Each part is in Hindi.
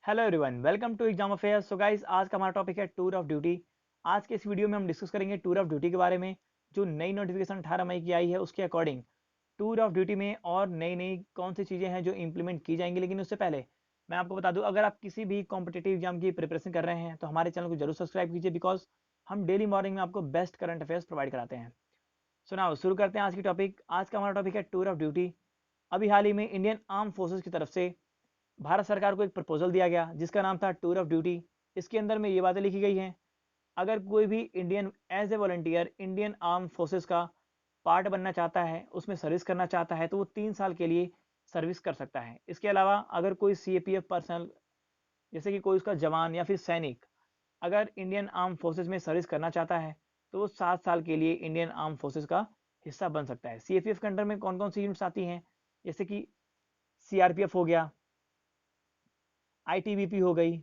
Hello everyone, welcome to exam affairs. So guys, आज का हमारा टॉपिक है टूर ऑफ ड्यूटी। आज के इस वीडियो में हम डिस्कस करेंगे टूर ऑफ ड्यूटी के बारे में। जो नई नोटिफिकेशन 18 मई की आई है उसके अकॉर्डिंग टूर ऑफ ड्यूटी में और नई नई कौन सी चीज़ें हैं जो इंप्लीमेंट की जाएंगी। लेकिन उससे पहले मैं आपको बता दूं, अगर आप किसी भी कॉम्पिटेटिव एग्जाम की प्रिपरेशन कर रहे हैं तो हमारे चैनल को जरूर सब्सक्राइब कीजिए, बिकॉज हम डेली मॉर्निंग में आपको बेस्ट करंट अफेयर्स प्रोवाइड कराते हैं। सो नाउ शुरू करते हैं आज की टॉपिक। आज का हमारा टॉपिक है टूर ऑफ ड्यूटी। अभी हाल ही में इंडियन आर्म फोर्सेज की तरफ से भारत सरकार को एक प्रपोजल दिया गया जिसका नाम था टूर ऑफ ड्यूटी। इसके अंदर में ये बातें लिखी गई हैं, अगर कोई भी Indian as a volunteer Indian armed forces का पार्ट बनना चाहता है, उसमें सर्विस करना चाहता है, तो वो 3 साल के लिए सर्विस कर सकता है। इसके अलावा अगर कोई CAPF पर्सनल, जैसे कि कोई उसका जवान या फिर सैनिक, अगर इंडियन आर्म फोर्सेस में सर्विस करना चाहता है तो वो 7 साल के लिए इंडियन आर्म फोर्सेस का हिस्सा बन सकता है। CAPF के अंडर में कौन कौन सी यूनिट्स आती हैं, जैसे कि CRPF हो गया, ITBP हो गई,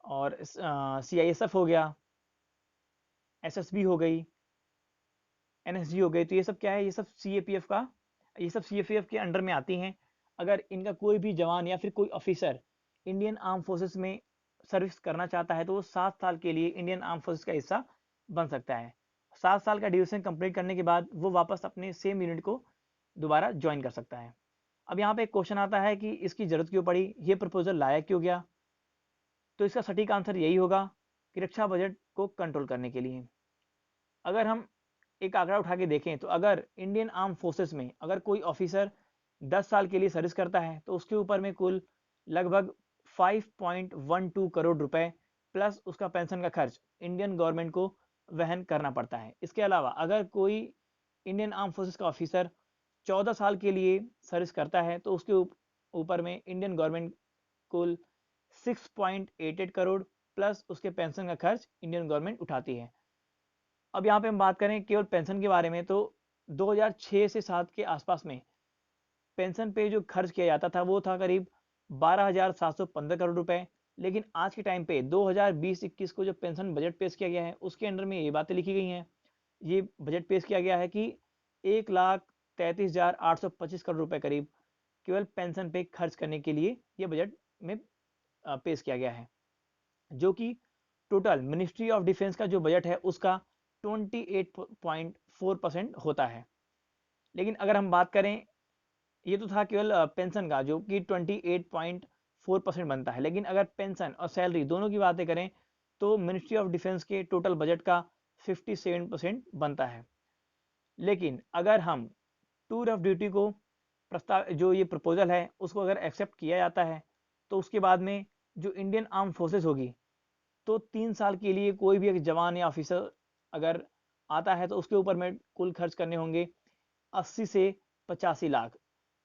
और CISF हो गया, SSB हो गई, NSG हो गई। तो ये सब क्या है, ये सब CAPF के अंडर में आती हैं। अगर इनका कोई भी जवान या फिर कोई ऑफिसर इंडियन आर्म फोर्सेस में सर्विस करना चाहता है तो वो 7 साल के लिए इंडियन आर्म फोर्सेस का हिस्सा बन सकता है। 7 साल का ड्यूरेशन कंप्लीट करने के बाद वो वापस अपने सेम यूनिट को दोबारा ज्वाइन कर सकता है। अब यहाँ पे एक क्वेश्चन आता है कि इसकी जरूरत क्यों पड़ी, ये प्रपोजल लाया क्यों गया। तो इसका सटीक आंसर यही होगा कि रक्षा बजट को कंट्रोल करने के लिए। अगर हम एक आंकड़ा उठा के देखें तो अगर इंडियन आर्म फोर्सेस में अगर कोई ऑफिसर 10 साल के लिए सर्विस करता है तो उसके ऊपर में कुल लगभग 5.12 करोड़ रुपए प्लस उसका पेंशन का खर्च इंडियन गवर्नमेंट को वहन करना पड़ता है। इसके अलावा अगर कोई इंडियन आर्म फोर्सेस का ऑफिसर 14 साल के लिए सर्विस करता है तो उसके ऊपर में इंडियन गवर्नमेंट कुल 6.88 करोड़ प्लस उसके पेंशन का खर्च इंडियन गवर्नमेंट उठाती है। अब यहाँ पे हम बात करें केवल पेंशन के बारे में तो 2006 से 7 के आसपास में पेंशन पे जो खर्च किया जाता था वो था करीब 12,715 करोड़ रुपए। लेकिन आज के टाइम पे 2020-21 को जो पेंशन बजट पेश किया गया है उसके अंडर में ये बातें लिखी गई हैं, ये बजट पेश किया गया है कि 1,33,825 करोड़ रुपए करीब केवल पेंशन पे खर्च करने के लिए ये बजट में पेश किया गया है, जो कि टोटल मिनिस्ट्री ऑफ डिफेंस का जो बजट है उसका 28.4% होता है। लेकिन अगर हम बात करें, ये तो था केवल पेंशन का जो कि 28.4% बनता है। लेकिन अगर पेंशन और सैलरी दोनों की बातें करें तो मिनिस्ट्री ऑफ डिफेंस के टोटल बजट का 57% बनता है। लेकिन अगर हम टूर ऑफ ड्यूटी को प्रस्ताव, जो ये प्रपोजल है उसको अगर एक्सेप्ट किया जाता है तो उसके बाद में जो इंडियन आर्म फोर्सेस होगी तो 3 साल के लिए कोई भी एक जवान या ऑफिसर अगर आता है तो उसके ऊपर में कुल खर्च करने होंगे 80 से 85 लाख,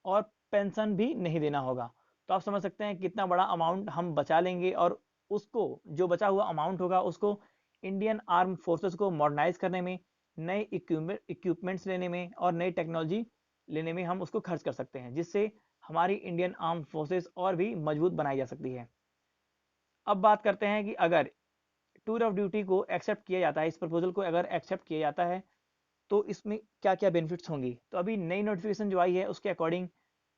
और पेंशन भी नहीं देना होगा। तो आप समझ सकते हैं कितना बड़ा अमाउंट हम बचा लेंगे, और उसको जो बचा हुआ अमाउंट होगा उसको इंडियन आर्म फोर्सेस को मॉडर्नाइज करने में, नए इक्विपमेंट्स लेने में और नई टेक्नोलॉजी लेने में हम उसको खर्च कर सकते हैं, जिससे हमारी इंडियन आर्म फोर्सेस और भी मजबूत बनाई जा सकती है। अब बात करते हैं कि अगर टूर ऑफ ड्यूटी को एक्सेप्ट किया जाता है, इस प्रपोजल को अगर एक्सेप्ट किया जाता है तो इसमें क्या क्या बेनिफिट्स होंगी। तो अभी नई नोटिफिकेशन जो आई है उसके अकॉर्डिंग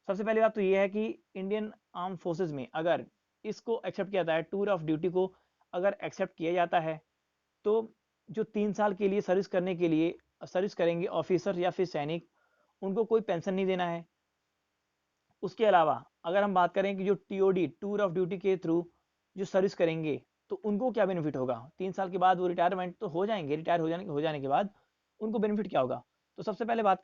सबसे पहली बात तो ये है कि इंडियन आर्म फोर्सेज में अगर इसको एक्सेप्ट किया जाता है, टूर ऑफ ड्यूटी को अगर एक्सेप्ट किया जाता है, तो जो 3 साल के लिए सर्विस करने के लिए सर्विस करेंगे ऑफिसर या फिर सैनिक, उनको कोई पेंशन नहीं देना है। उसके अलावा अगर हम बात करें कि जो TOD टूर ऑफ ड्यूटी के थ्रू जो सर्विस करेंगे तो उनको क्या बेनिफिट होगा। 3 साल के बाद वो रिटायरमेंट तो हो जाएंगे, रिटायर हो जाने के बाद उनको बेनिफिट क्या होगा। तो सबसे पहले बात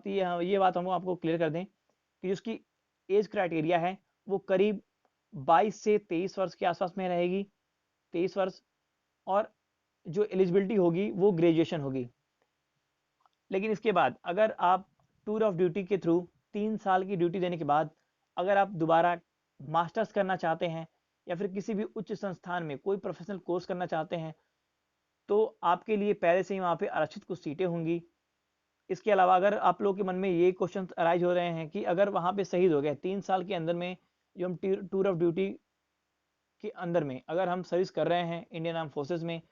ये बात हम आपको क्लियर कर दें कि जिसकी एज क्राइटेरिया है वो करीब 22 से 23 वर्ष के आसपास में रहेगी, 23 वर्ष। और जो एलिजिबिलिटी होगी वो ग्रेजुएशन होगी। लेकिन इसके बाद अगर आप टूर ऑफ ड्यूटी के थ्रू 3 साल की ड्यूटी देने के बाद अगर आप दोबारा मास्टर्स करना चाहते हैं या फिर किसी भी उच्च संस्थान में कोई प्रोफेशनल कोर्स करना चाहते हैं तो आपके लिए पहले से ही वहाँ पे आरक्षित कुछ सीटें होंगी। इसके अलावा अगर आप लोगों के मन में ये क्वेश्चन अराइज हो रहे हैं कि अगर वहाँ पे शहीद हो गए 3 साल के अंदर में, जो हम टूर ऑफ ड्यूटी के अंदर में अगर हम सर्विस कर रहे हैं इंडियन आर्म फोर्सेस में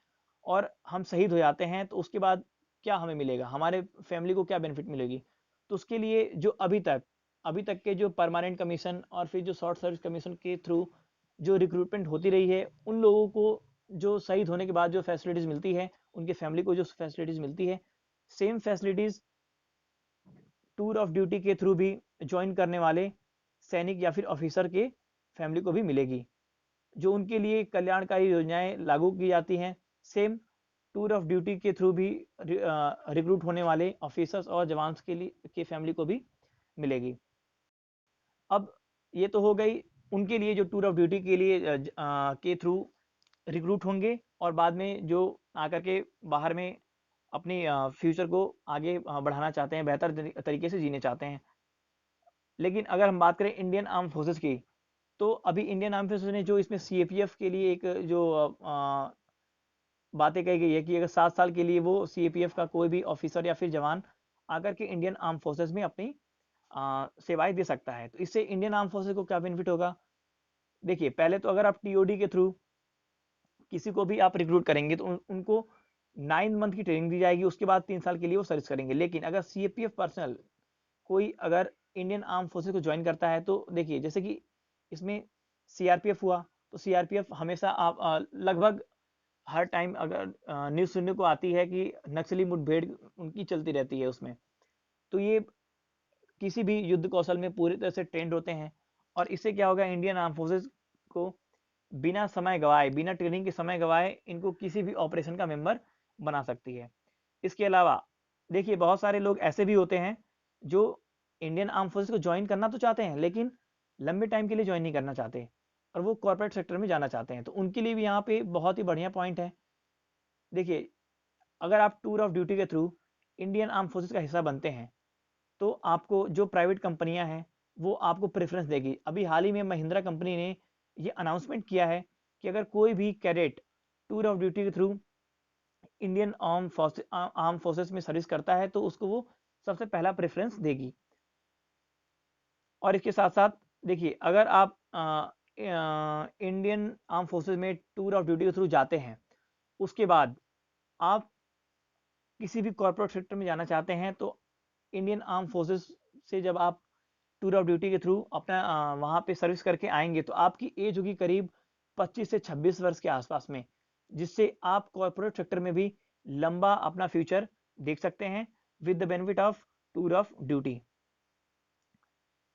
और हम शहीद हो जाते हैं तो उसके बाद क्या हमें मिलेगा, हमारे फैमिली को क्या बेनिफिट मिलेगी। तो उसके लिए जो अभी तक अभी तक के जो परमानेंट कमीशन और फिर जो शॉर्ट सर्विस कमीशन के थ्रू जो रिक्रूटमेंट होती रही है, उन लोगों को जो शहीद होने के बाद जो फैसिलिटीज़ मिलती है, उनके फैमिली को जो फैसिलिटीज़ मिलती है, same facilities tour of duty के थ्रू भी ज्वाइन करने वाले सैनिक या फिर ऑफिसर के फैमिली को भी मिलेगी। जो उनके लिए कल्याणकारी योजनाएं लागू की जाती हैं, सेम टूर ऑफ ड्यूटी के थ्रू भी रिक्रूट होने वाले ऑफिसर्स और जवान्स के लिए के फैमिली को भी मिलेगी। अब ये तो हो गई उनके लिए जो टूर ऑफ ड्यूटी के लिए के थ्रू रिक्रूट होंगे और बाद में जो आकर के बाहर में अपनी फ्यूचर को आगे बढ़ाना चाहते हैं, बेहतर तरीके से जीने चाहते हैं। लेकिन अगर हम बात करें इंडियन आर्म फोर्सेस की, तो अभी इंडियन आर्म फोर्सेस ने जो इसमें सीएपीएफ के लिए एक जो बातें कही गई है कि अगर 7 साल के लिए वो सीएपीएफ का कोई भी ऑफिसर या फिर जवान आकर के इंडियन आर्म फोर्सेस में अपनी सेवाएं दे सकता है। तो इससे इंडियन आर्म फोर्सेस को क्या बेनिफिट होगा? देखिए, पहले तो अगर आप टीओडी के थ्रू किसी को भी आप रिक्रूट करेंगे तो उनको 9 मंथ की ट्रेनिंग दी जाएगी, उसके बाद 3 साल के लिए वो सर्विस करेंगे। लेकिन अगर सीएपीएफ पर्सनल कोई अगर इंडियन आर्म फोर्सेस को ज्वाइन करता है, तो देखिए जैसे कि इसमें सीआरपीएफ हुआ, तो सीआरपीएफ हमेशा आप लगभग हर टाइम अगर न्यूज़ सुनने को आती है कि नक्सली मुठभेड़ उनकी चलती रहती है उसमें। तो ये किसी भी युद्ध कौशल में पूरी तरह से ट्रेंड होते हैं और इससे क्या होगा, इंडियन आर्म फोर्सेस को बिना समय गवाए, बिना ट्रेनिंग के समय गवाए इनको किसी भी ऑपरेशन का मेंबर बना सकती है। इसके अलावा देखिए, बहुत सारे लोग ऐसे भी होते हैं जो इंडियन आर्म फोर्सेस को ज्वाइन करना तो चाहते हैं लेकिन लंबे टाइम के लिए ज्वाइन नहीं करना चाहते और वो कॉर्पोरेट सेक्टर में जाना चाहते हैं। तो उनके लिए भी यहाँ पे बहुत ही बढ़िया पॉइंट है। देखिए, अगर आप टूर ऑफ ड्यूटी के थ्रू इंडियन आर्म फोर्सेस का हिस्सा बनते हैं तो आपको जो प्राइवेट कंपनियां हैं वो आपको प्रेफरेंस देगी। अभी हाल ही में महिंद्रा कंपनी ने ये अनाउंसमेंट किया है कि अगर कोई भी कैडेट टूर ऑफ ड्यूटी के थ्रू इंडियन आर्म फोर्सेस में सर्विस करता है तो उसको वो सबसे पहला प्रेफरेंस देगी। और इसके साथ साथ देखिए, अगर आप इंडियन आर्म फोर्सेस में टूर ऑफ ड्यूटी के थ्रू जाते हैं, उसके बाद आप किसी भी कॉर्पोरेट सेक्टर में जाना चाहते हैं तो इंडियन आर्म फोर्सेस से जब आप टूर ऑफ ड्यूटी के थ्रू अपना वहाँ पे सर्विस करके आएंगे तो आपकी एज होगी करीब 25 से 26 वर्ष के आसपास में, जिससे आप कॉर्पोरेट सेक्टर में भी लंबा अपना फ्यूचर देख सकते हैं with the benefit of tour of duty.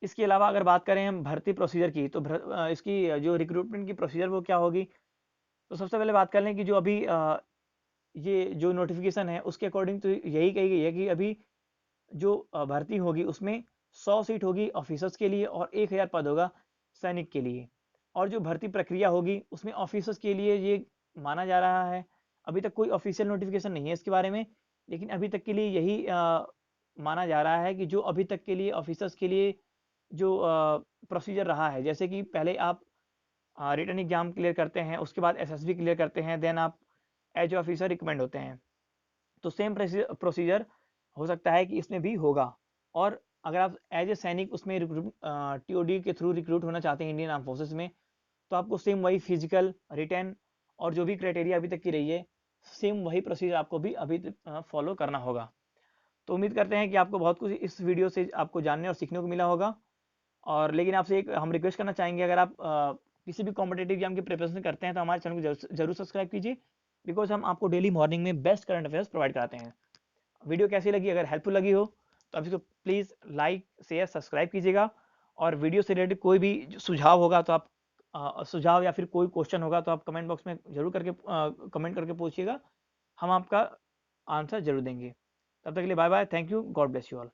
इसके अलावा अगर बात करें हम भर्ती प्रोसीजर की, तो इसकी जो रिक्रूटमेंट की प्रोसीजर वो क्या होगी, तो सबसे पहले बात कर लें कि जो अभी ये जो नोटिफिकेशन है उसके अकॉर्डिंग तो यही कही गई है कि अभी जो भर्ती होगी उसमें 100 सीट होगी ऑफिसर्स के लिए और 1000 पद होगा सैनिक के लिए। और जो भर्ती प्रक्रिया होगी उसमें ऑफिसर्स के लिए ये माना जा रहा है, अभी तक कोई ऑफिशियल नोटिफिकेशन नहीं है इसके बारे में, लेकिन अभी तक के लिए यही माना जा रहा है कि जो अभी तक के लिए ऑफिसर्स के लिए जो प्रोसीजर रहा है, जैसे कि पहले आप रिटन एग्जाम क्लियर करते हैं, उसके बाद एसएसबी क्लियर करते हैं, देन आप एज ऑफिसर रिकमेंड होते हैं। तो सेम प्रोसीजर हो सकता है कि इसमें भी होगा। और अगर आप एज ए सैनिक उसमें टीओडी के थ्रू रिक्रूट होना चाहते हैं इंडियन आर्म फोर्सेस में, तो आपको सेम वही फिजिकल, रिटन और जो भी क्राइटेरिया अभी तक की रही है, सेम वही प्रोसीजर आपको भी अभी फॉलो करना होगा। तो उम्मीद करते हैं कि आपको बहुत कुछ इस वीडियो से आपको जानने और सीखने को मिला होगा। और लेकिन आपसे एक हम रिक्वेस्ट करना चाहेंगे, अगर आप किसी भी कॉम्पिटेटिव एग्जाम की प्रिपरेशन करते हैं तो हमारे चैनल को जरूर सब्सक्राइब कीजिए, बिकॉज हम आपको डेली मॉर्निंग में बेस्ट करंट अफेयर्स प्रोवाइड कराते हैं। वीडियो कैसी लगी, अगर हेल्पफुल लगी हो तो आप इसको प्लीज़ लाइक, शेयर, सब्सक्राइब कीजिएगा। और वीडियो से रिलेटेड कोई भी सुझाव होगा तो आप सुझाव या फिर कोई क्वेश्चन होगा तो आप कमेंट बॉक्स में जरूर करके कमेंट करके पूछिएगा, हम आपका आंसर जरूर देंगे। तब तक के लिए bye bye, thank you, God bless you all.